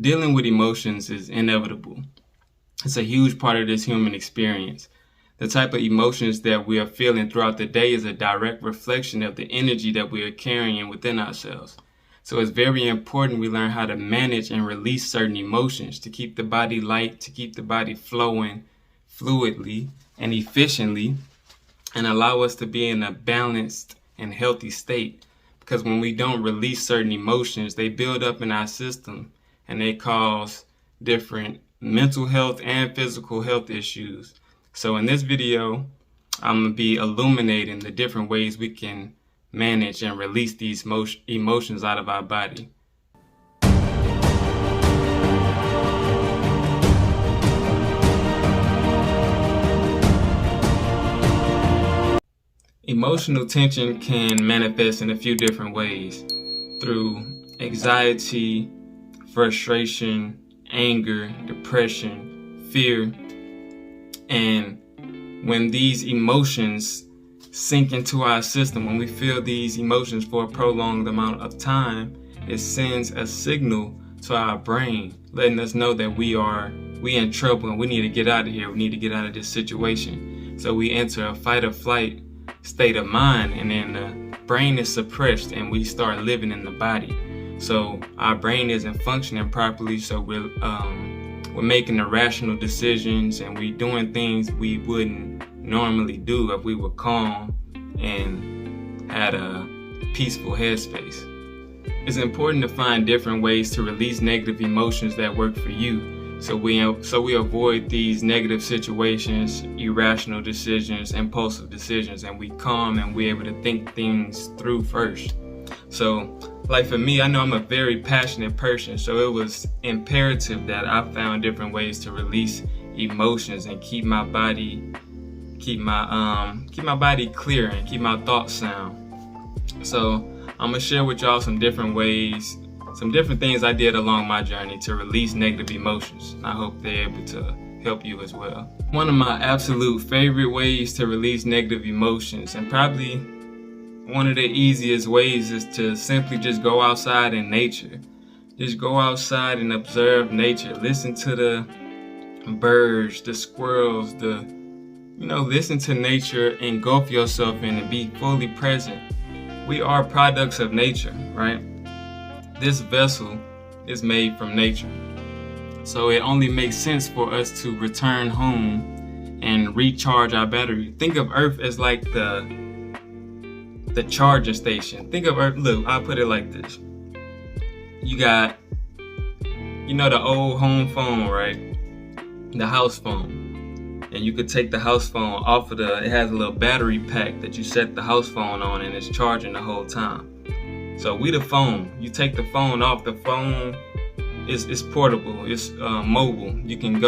Dealing with emotions is inevitable. It's a huge part of this human experience. The type of emotions that we are feeling throughout the day is a direct reflection of the energy that we are carrying within ourselves. So it's very important we learn how to manage and release certain emotions to keep the body light, to keep the body flowing fluidly and efficiently, and allow us to be in a balanced and healthy state. Because when we don't release certain emotions, they build up in our system and they cause different mental health and physical health issues. So in this video, I'm going to be illuminating the different ways we can manage and release these emotions out of our body. Emotional tension can manifest in a few different ways: through anxiety, frustration, anger, depression, fear. And when these emotions sink into our system, when we feel these emotions for a prolonged amount of time, it sends a signal to our brain letting us know that we in trouble and we need to get out of here. We need to get out of this situation. So we enter a fight or flight state of mind, and then the brain is suppressed and we start living in the body. So our brain isn't functioning properly, so we're making irrational decisions and we're doing things we wouldn't normally do if we were calm and had a peaceful headspace. It's important to find different ways to release negative emotions that work for you, so we avoid these negative situations, irrational decisions, impulsive decisions, and we calm and we're able to think things through first. So like for me, I know I'm a very passionate person, so it was imperative that I found different ways to release emotions and keep my body clear and keep my thoughts sound. So I'm gonna share with y'all some different ways, some different things I did along my journey to release negative emotions. I hope they're able to help you as well. One of my absolute favorite ways to release negative emotions, and probably one of the easiest ways, is to simply just go outside in nature. Just go outside and observe nature. Listen to the birds, the squirrels, listen to nature, engulf yourself in and be fully present. We are products of nature, right? This vessel is made from nature. So it only makes sense for us to return home and recharge our battery. Think of Earth as like the charging station. Think of Earth, look, I'll put it like this. You got, the old home phone, right? The house phone. And you could take the house phone off of it has a little battery pack that you set the house phone on and it's charging the whole time. So we the phone. You take the phone off, the phone is portable, it's mobile. You can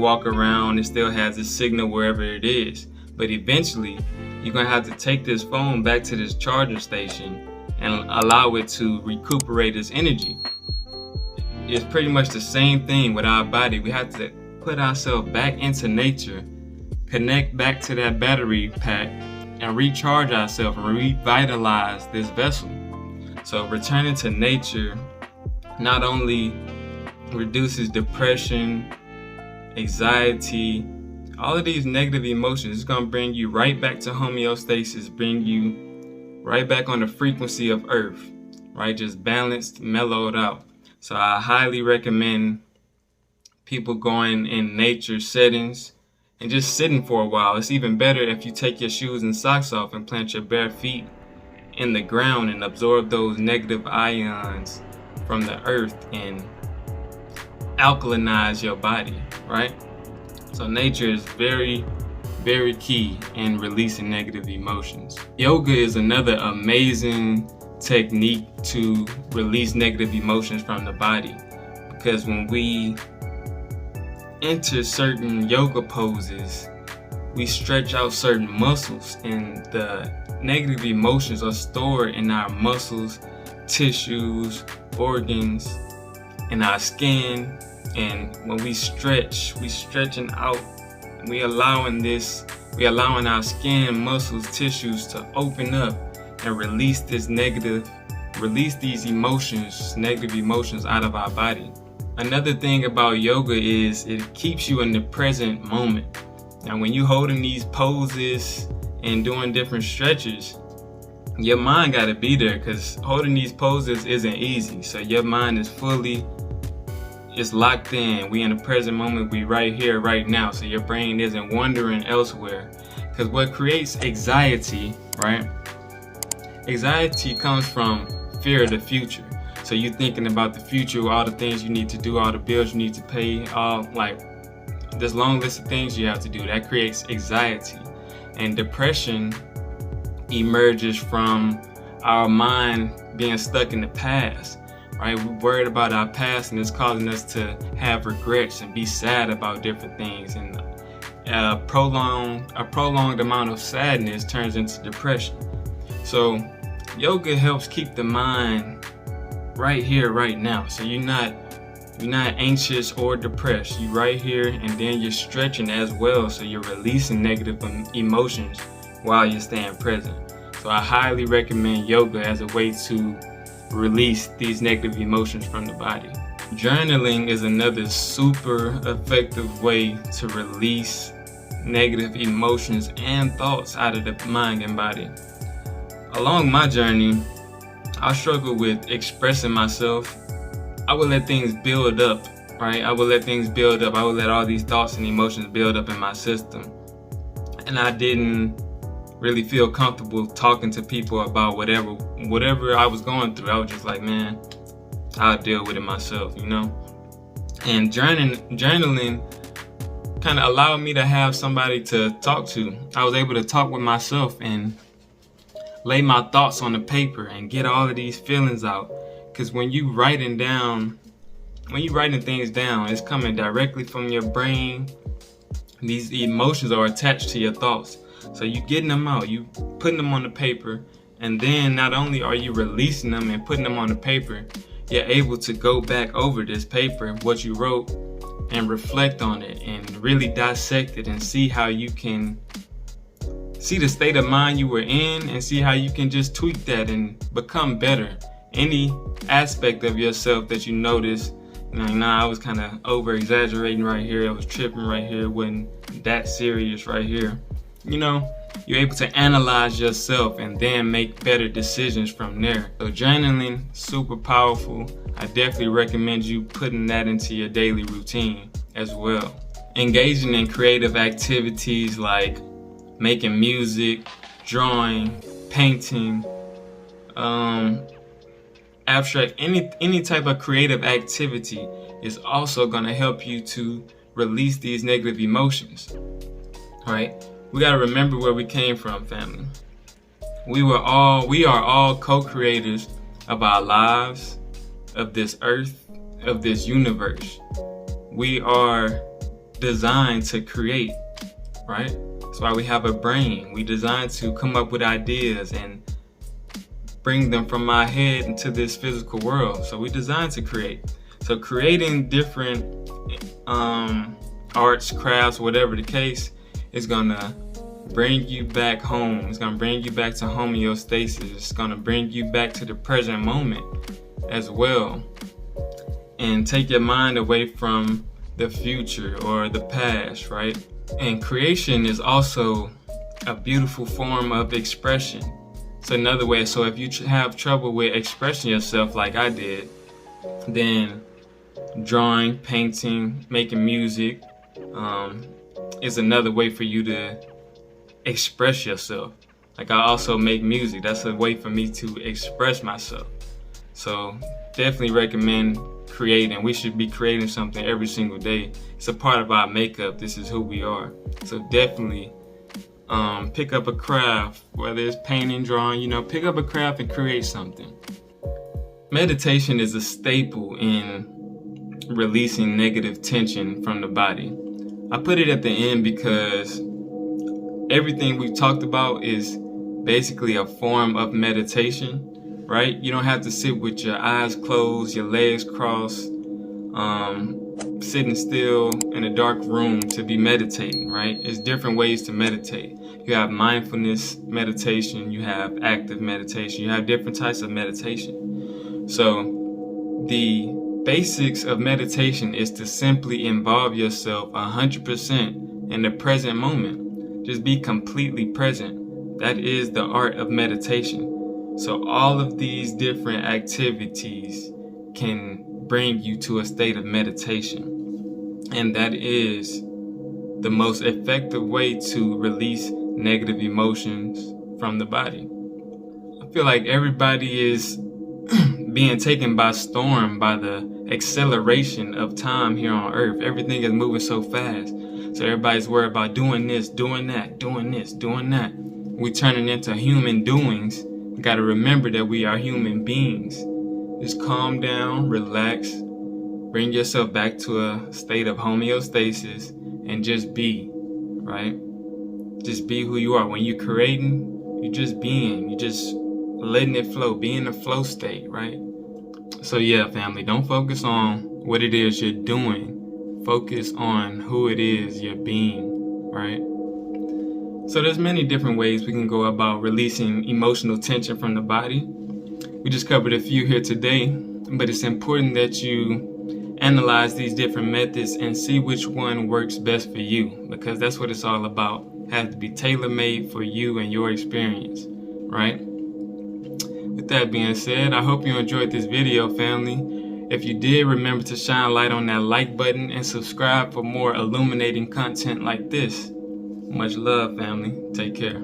walk around, it still has a signal wherever it is. But eventually, you're gonna have to take this phone back to this charging station and allow it to recuperate its energy. It's pretty much the same thing with our body. We have to put ourselves back into nature, connect back to that battery pack, and recharge ourselves and revitalize this vessel. So returning to nature not only reduces depression, anxiety, all of these negative emotions. It's going to bring you right back to homeostasis, bring you right back on the frequency of Earth, right? Just balanced, mellowed out. So I highly recommend people going in nature settings and just sitting for a while. It's even better if you take your shoes and socks off and plant your bare feet in the ground and absorb those negative ions from the earth and alkalinize your body, right? So nature is very, very key in releasing negative emotions. Yoga is another amazing technique to release negative emotions from the body, because when we enter certain yoga poses, we stretch out certain muscles, and the negative emotions are stored in our muscles, tissues, organs, in our skin. And when we stretch, we stretching out, we allowing our skin, muscles, tissues to open up and release these negative emotions out of our body. Another thing about yoga is it keeps you in the present moment. Now, when you holding these poses and doing different stretches, your mind got to be there, because holding these poses isn't easy. So your mind is it's locked in. We in the present moment. We right here, right now. So your brain isn't wandering elsewhere. Because what creates anxiety, right? Anxiety comes from fear of the future. So you thinking about the future, all the things you need to do, all the bills you need to pay, all like this long list of things you have to do. That creates anxiety. And depression emerges from our mind being stuck in the past, right? We're worried about our past, and it's causing us to have regrets and be sad about different things. And a prolonged amount of sadness turns into depression. So yoga helps keep the mind right here, right now. So you're not anxious or depressed. You're right here, and then you're stretching as well. So you're releasing negative emotions while you're staying present. So I highly recommend yoga as a way to release these negative emotions from the body. Journaling is another super effective way to release negative emotions and thoughts out of the mind and body. Along my journey, I struggled with expressing myself. I would let things build up, right? I would let things build up. I would let all these thoughts and emotions build up in my system. And I didn't really feel comfortable talking to people about whatever I was going through. I was just like, man, I'll deal with it myself, you know? And journaling kind of allowed me to have somebody to talk to. I was able to talk with myself and lay my thoughts on the paper and get all of these feelings out. Because when you writing things down, it's coming directly from your brain. These emotions are attached to your thoughts. So you getting them out, you putting them on the paper, and then not only are you releasing them and putting them on the paper, you're able to go back over this paper, what you wrote, and reflect on it and really dissect it and see how you can see the state of mind you were in and see how you can just tweak that and become better. Any aspect of yourself that you notice, I was kind of over exaggerating right here, I was tripping right here, wasn't that serious right here. You're able to analyze yourself and then make better decisions from there. So journaling, super powerful. I definitely recommend you putting that into your daily routine as well. Engaging in creative activities like making music, drawing, painting, abstract, any type of creative activity is also going to help you to release these negative emotions. All right? We got to remember where we came from, family. We are all co-creators of our lives, of this earth, of this universe. We are designed to create, right? That's why we have a brain. We designed to come up with ideas and bring them from our head into this physical world. So we designed to create. So creating different arts, crafts, whatever the case, is gonna bring you back home. It's gonna bring you back to homeostasis. It's gonna bring you back to the present moment as well, and take your mind away from the future or the past, right? And creation is also a beautiful form of expression. So another way, so if you have trouble with expressing yourself like I did, then drawing, painting, making music is another way for you to express yourself. Like I also make music. That's a way for me to express myself. So definitely recommend creating. We should be creating something every single day. It's a part of our makeup. This is who we are. So definitely pick up a craft, whether it's painting, drawing, pick up a craft and create something. Meditation is a staple in releasing negative tension from the body. I put it at the end because everything we've talked about is basically a form of meditation, right? You don't have to sit with your eyes closed, your legs crossed, sitting still in a dark room to be meditating, right? There's different ways to meditate. You have mindfulness meditation, you have active meditation, you have different types of meditation. So the basics of meditation is to simply involve yourself 100% in the present moment. Just be completely present. That is the art of meditation. So all of these different activities can bring you to a state of meditation. And that is the most effective way to release negative emotions from the body. I feel like everybody is being taken by storm by the acceleration of time here on earth. Everything is moving so fast. So everybody's worried about doing this, doing that, doing this, doing that. We're turning into human doings. We got to remember that we are human beings. Just calm down, relax, bring yourself back to a state of homeostasis and just be, right? Just be who you are. When you're creating, you're just being, you're just letting it flow, be in a flow state, right? So yeah, family, don't focus on what it is you're doing. Focus on who it is you're being, right? So there's many different ways we can go about releasing emotional tension from the body. We just covered a few here today, but it's important that you analyze these different methods and see which one works best for you, because that's what it's all about. It has to be tailor-made for you and your experience, right? With that being said, I hope you enjoyed this video, family. If you did, remember to shine light on that like button and subscribe for more illuminating content like this. Much love, family. Take care.